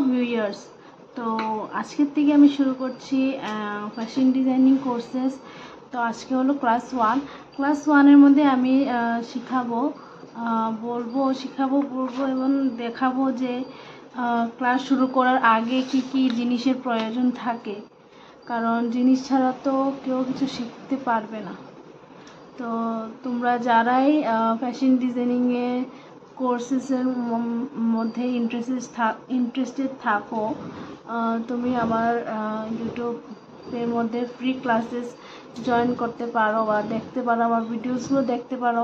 Viewers, তো আজকের থেকে আমি শুরু করছি ফ্যাশন ডিজাইনিং কোর্সেস। তো আজকে হলো ক্লাস 1। ক্লাস 1-এর মধ্যে আমি বলবো এবং দেখাবো যে ক্লাস শুরু করার আগে কি জিনিসের প্রয়োজন থাকে, কারণ জিনিস ছাড়া তো কেউ কিছু শিখতে পারবে না। তো তোমরা যারাই ফ্যাশন ডিজাইনিংয়ে কোর্সেসের মধ্যে ইন্টারেস্টেড থাকো, তুমি আমার ইউটিউবের মধ্যে ফ্রি ক্লাসেস জয়েন করতে পারো বা দেখতে পারো, আমার ভিডিওসগুলো দেখতে পারো।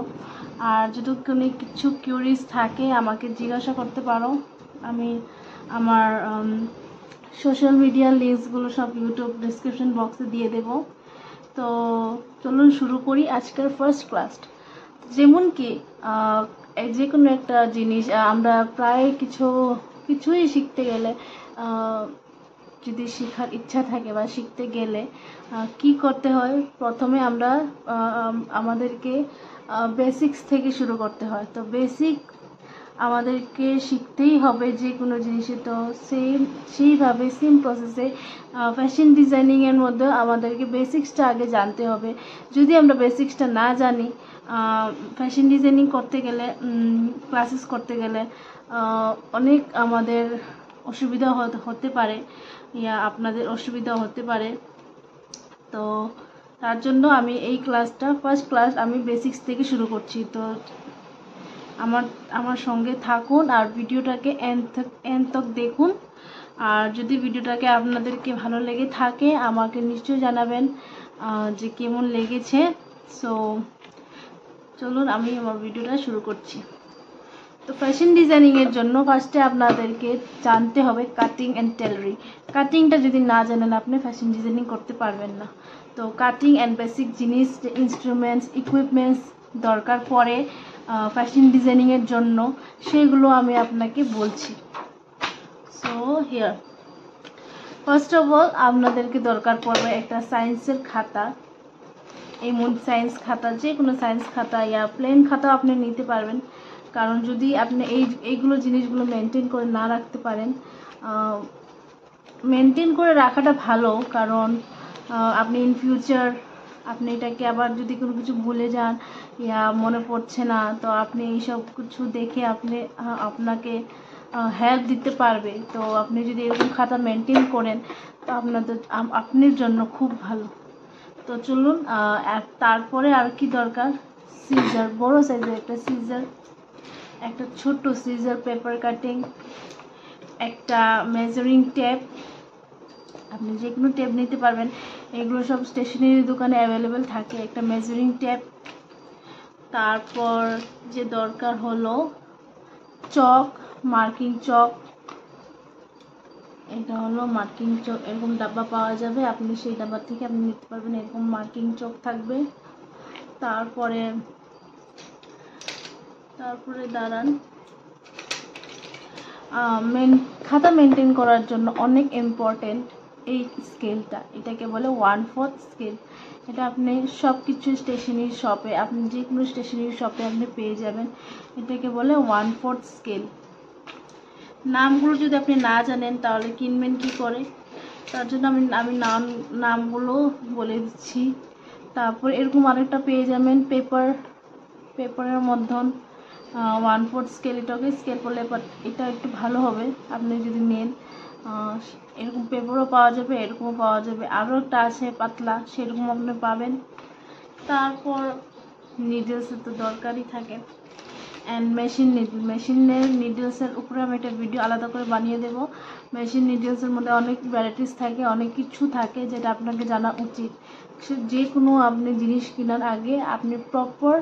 আর যদি কোনো কিছু কিউরিজ থাকে আমাকে জিজ্ঞাসা করতে পারো। আমি আমার সোশ্যাল মিডিয়ার লিঙ্কসগুলো সব ইউটিউব ডিসক্রিপশন বক্সে দিয়ে দেবো। তো চলুন শুরু করি আজকের ফার্স্ট ক্লাস। যেমন কি যে কোনো একটা জিনিস আমরা প্রায় কিছুই শিখতে গেলে, যদি শেখার ইচ্ছা থাকে বা শিখতে গেলে কি করতে হয়, প্রথমে আমাদেরকে বেসিক্স থেকে শুরু করতে হয়। তো বেসিক আমাদেরকে শিখতেই হবে যে কোনো জিনিসে। তো সেইভাবে সেম প্রসেসে ফ্যাশন ডিজাইনিংয়ের মধ্যে আমাদেরকে বেসিক্সটা আগে জানতে হবে। যদি আমরা বেসিক্সটা না জানি, ফ্যাশন ডিজাইনিং করতে গেলে, ক্লাসেস করতে গেলে অনেক আমাদের অসুবিধা হতে পারে, আপনাদের অসুবিধা হতে পারে। তো তার জন্য আমি এই ফার্স্ট ক্লাস আমি বেসিক্স থেকে শুরু করছি। তো আমার সঙ্গে থাকুন আর ভিডিওটাকে এন্ড তক দেখুন। আর যদি ভিডিওটাকে আপনাদেরকে ভালো লেগে থাকে আমাকে নিশ্চয়ই জানাবেন যে কেমন লেগেছে। সো চলুন আমি আমার ভিডিওটা শুরু করছি। তো ফ্যাশন ডিজাইনিংয়ের জন্য ফার্স্টে আপনাদেরকে জানতে হবে কাটিং অ্যান্ড টেলারিং। কাটিংটা যদি না জানেন আপনি ফ্যাশন ডিজাইনিং করতে পারবেন না। তো কাটিং অ্যান্ড বেসিক জিনিস, ইনস্ট্রুমেন্টস, ইকুইপমেন্টস দরকার পড়ে ফ্যাশন ডিজাইনিংয়ের জন্য, সেগুলো আমি আপনাকে বলছি। So here first of all আপনাদেরকে দরকার পড়বে একটা সায়েন্সের খাতা। এমন সায়েন্স খাতা, যে কোনো সায়েন্স খাতা ইয়া প্লেন খাতাও আপনি নিতে পারবেন। কারণ যদি আপনি এইগুলো জিনিসগুলো মেনটেন করে না রাখতে পারেন, মেনটেন করে রাখাটা ভালো, কারণ আপনি ইন ফিউচার আপনি এটাকে আবার যদি কোনো কিছু ভুলে যান ইয়া মনে পড়ছে না, তো আপনি এইসব কিছু দেখে আপনাকে হেল্প দিতে পারবে। তো আপনি যদি এরকম খাতা মেনটেন করেন তো আপনার জন্য খুব ভালো। তো চলুন, তারপরে আর কি দরকার, সিজার, বড় সাইজের একটা সিজার, একটা ছোট্ট সিজার, পেপার কাটিং, একটা মেজারিং টেপ, আপনি যে কোনো টেপ নিতে পারবেন, এগুলো সব স্টেশনারি দোকানে অ্যাভেলেবেল থাকে। একটা মেজারিং টেপ, তারপর যে দরকার হলো চক, মার্কিং চক। এটা হলো মার্কিং চক, এরকম ডাব্বা পাওয়া যাবে, আপনি সেই ডাব্বা থেকে আপনি নিতে পারবেন, এরকম মার্কিং চক থাকবে। তারপরে দাঁড়ান, খাতা মেনটেন করার জন্য অনেক ইম্পর্টেন্ট এই স্কেলটা, এটাকে বলে 1/4 স্কেল। এটা আপনি সব কিছু স্টেশনারি শপে, আপনি যে কোনো স্টেশনারি শপে আপনি পেয়ে যাবেন। এটাকে বলে 1/4 স্কেল। নামগুলো যদি আপনি না জানেন তাহলে কিনবেন কি করে, তার জন্য আমি নামগুলো বলে দিচ্ছি। তারপর এরকম আরেকটা পেয়ে যাবেন পেপারের মধ্যন 1/4 স্কেল। এটাকে স্কেল করলে এটা একটু ভালো হবে আপনি যদি নেন। এরকম পেপারও পাওয়া যাবে, এরকমও পাওয়া যাবে, আরও একটা আছে পাতলা, সেরকম আপনি পাবেন। তারপর নিডলসের তো দরকারই থাকে, অ্যান্ড মেশিনের নিডলসের উপরে আমি একটা ভিডিও আলাদা করে বানিয়ে দেবো। মেশিন নিডলসের মধ্যে অনেক ভ্যারাইটিস থাকে, অনেক কিছু থাকে যেটা আপনাকে জানা উচিত। যে কোনো আপনি জিনিস কেনার আগে আপনি প্রপার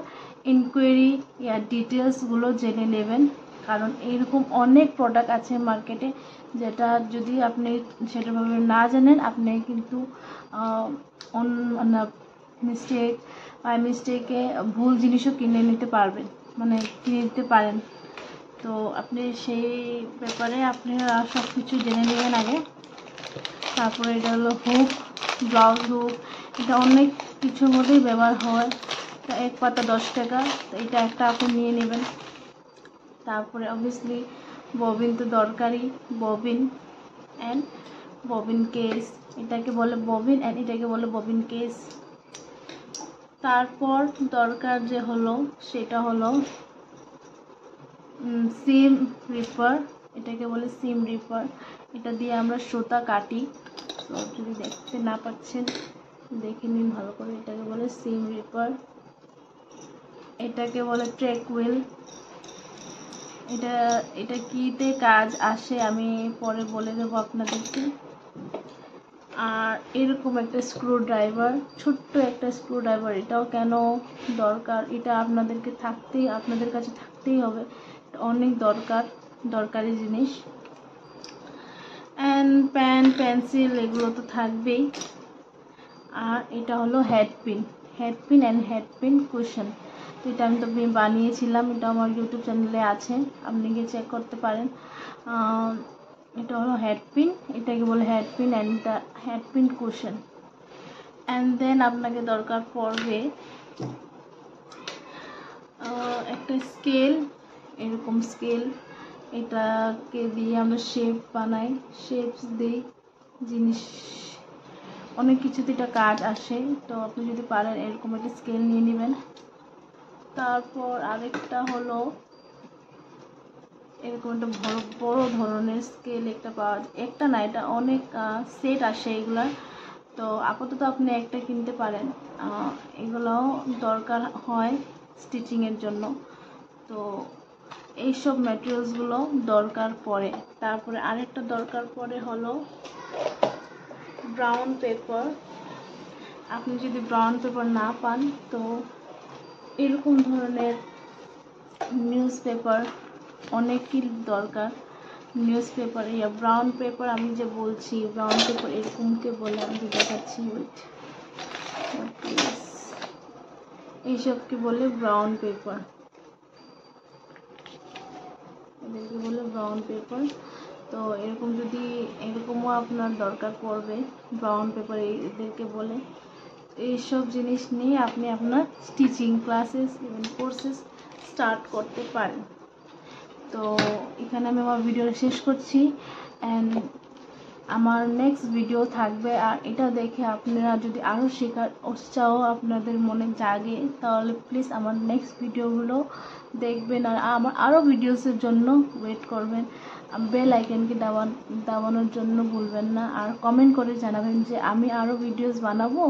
ইনকোয়ারি ইয়া ডিটেলসগুলো জেনে নেবেন, কারণ এইরকম অনেক প্রোডাক্ট আছে মার্কেটে যেটা যদি আপনি সেটাভাবে না জানেন আপনি কিন্তু মিস্টেকে ভুল জিনিসও কিনে নিতে পারেন। তো আপনি সেই ব্যাপারে আপনারা সব কিছু জেনে নেবেন আগে। তারপরে এটা হলো হুক, ব্লাউজ হুক, এটা অনেক কিছুর মধ্যেই ব্যবহার হয়। তা এক পাতা 10 টাকা, তো এটা একটা আপনি নিয়ে নেবেন। তারপরে অবভিয়াসলি ববিন তো দরকারই, ববিন অ্যান্ড ববিন কেস, এটাকে বলে ববিন অ্যান্ড এটাকে বলে ববিন কেস। তারপর দরকার যে হলো সেটা হলো সিম রিপার, এটাকে বলে সিম রিপার। এটা দিয়ে আমরা সুতা কাটি। তো যদি দেখতে না পাচ্ছেন দেখে নিন ভালো করে, এটাকে বলে সিম রিপার। এটাকে বলে ট্রেক হুইল। এটা কিতে কাজ আসে আমি পরে বলে দেবো আপনাদেরকে। আর এরকম একটা স্ক্রু ড্রাইভার, ছোট্ট একটা স্ক্রু ড্রাইভার, এটাও কেন দরকার, এটা আপনাদের কাছে থাকতেই হবে, অনেক দরকারি জিনিস। অ্যান্ড পেন পেন্সিল এগুলো তো থাকবেই। আর এটা হলো হেডপিন অ্যান্ড হেডপিন কুশন। তো এটা আমি তো বানিয়েছিলাম, এটা আমার ইউটিউব চ্যানেলে আছে, আপনি গিয়ে চেক করতে পারেন। এটা হলো হেডপিন, এটাকে বলে head pin and head pin cushion. And then আপনাকে দরকার পড়বে একটা স্কেল, এরকম স্কেল। এটাকে দিয়ে আমরা শেপ বানাই, শেপস দিই, জিনিস অনেক কিছুতে এটা কাজ আসে। তো আপনি যদি পারেন এরকম একটা স্কেল নিয়ে নেবেন। তারপর আরেকটা হলো এরকম একটা বড় ধরনের স্কেল একটা পাওয়া যায়, একটা না এটা অনেক সেট আসে এগুলা। তো আপাতত আপনি একটা কিনতে পারেন, এগুলোও দরকার হয় স্টিচিংয়ের জন্য। তো এইসব ম্যাটেরিয়ালসগুলো দরকার পড়ে। তারপরে আরেকটা দরকার পড়ে হলো ব্রাউন পেপার। আপনি যদি ব্রাউন পেপার না পান তো এরকম ধরনের নিউজ পেপার অনেকই দরকার। নিউজ পেপার ব্রাউন পেপার আমি যে বলছি, ব্রাউন পেপার এরকমকে বলে, আমি দেখাচ্ছি, এইসবকে বলে ব্রাউন পেপার, এদেরকে বলে ব্রাউন পেপার। তো এরকম যদি এরকমও আপনার দরকার পড়বে, ব্রাউন পেপার এদেরকে বলে। এইসব জিনিস নিয়ে আপনি আপনার stitching classes even courses start করতে পারেন। তো এখানে আমি আমার ভিডিওটা শেষ করছি। অ্যান্ড আমার নেক্সট ভিডিও থাকবে। আর এটা দেখে আপনারা যদি আরও শেখার উৎসাহ আপনাদের মনে জাগে তাহলে প্লিজ আমার নেক্সট ভিডিওগুলো দেখবেন। আর আমার আরও ভিডিওসের জন্য ওয়েট করবেন। বেল আইকনকে দাবানোর জন্য ভুলবেন না। আর কমেন্ট করে জানাবেন যে আমি আরও ভিডিওস বানাবো,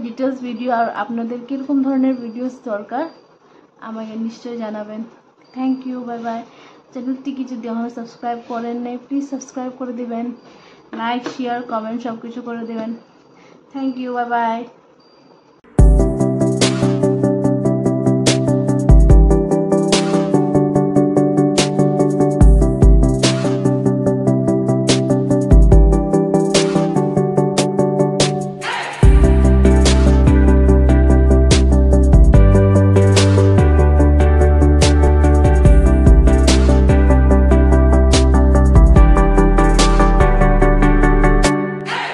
ডিটেলস ভিডিও, আর আপনাদের কীরকম ধরনের ভিডিওস দরকার আমাকে নিশ্চয়ই জানাবেন। Thank you, bye bye. চ্যানেলটিকে যদি এখনও সাবস্ক্রাইব করেন নাই প্লিজ সাবস্ক্রাইব করে দেবেন, লাইক শেয়ার কমেন্ট সব কিছু করে দেবেন। Thank you, bye by.